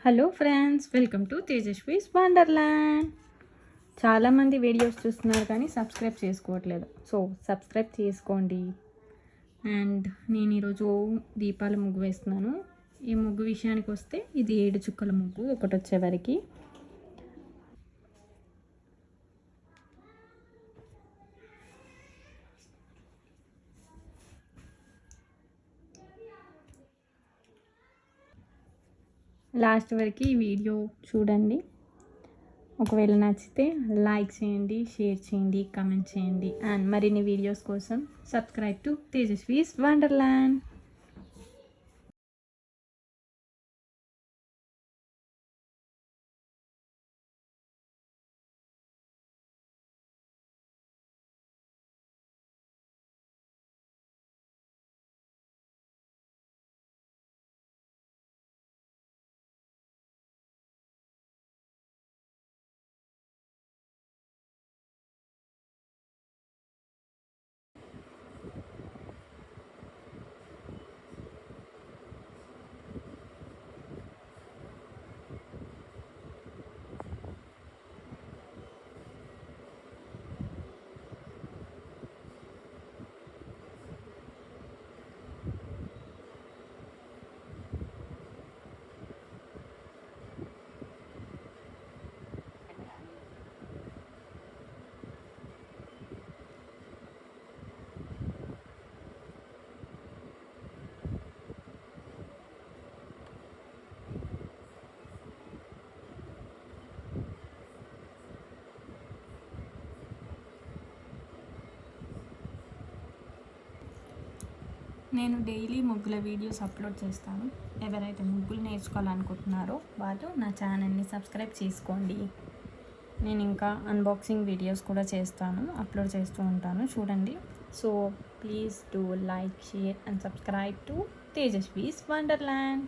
Hello friends, welcome to Tejaswi's wonderland. చాలామంది videos చూస్తున్నారు కానీ సబ్స్క్రైబ్ చేసుకోవట్లేదు. సో సబ్స్క్రైబ్ చేసుకోండి. అండ్ నేను ఈరోజు దీపాల ముగ్గు వేస్తున్నాను. ఈ ముగ్గు విషయానికి వస్తే ఇది 7 చుక్కల ముగ్గు ఒకటి వచ్చేవరకు. లాస్ట్ వరకు ఈ వీడియో చూడండి. ఒకవేళ నచ్చితే లైక్ చేయండి, షేర్ చేయండి, కామెంట్ చేయండి. అండ్ మరిన్ని వీడియోస్ కోసం సబ్స్క్రైబ్ టు తేజస్వీస్ వండర్ల్యాండ్. నేను డైలీ ముగ్గుల వీడియోస్ అప్లోడ్ చేస్తాను. ఎవరైతే ముగ్గులు నేర్చుకోవాలనుకుంటున్నారో వాళ్ళు నా ఛానల్ని సబ్స్క్రైబ్ చేసుకోండి. నేను ఇంకా అన్బాక్సింగ్ వీడియోస్ కూడా చేస్తాను, అప్లోడ్ చేస్తూ ఉంటాను, చూడండి. So please do like, share and subscribe to Tejaswi's wonderland.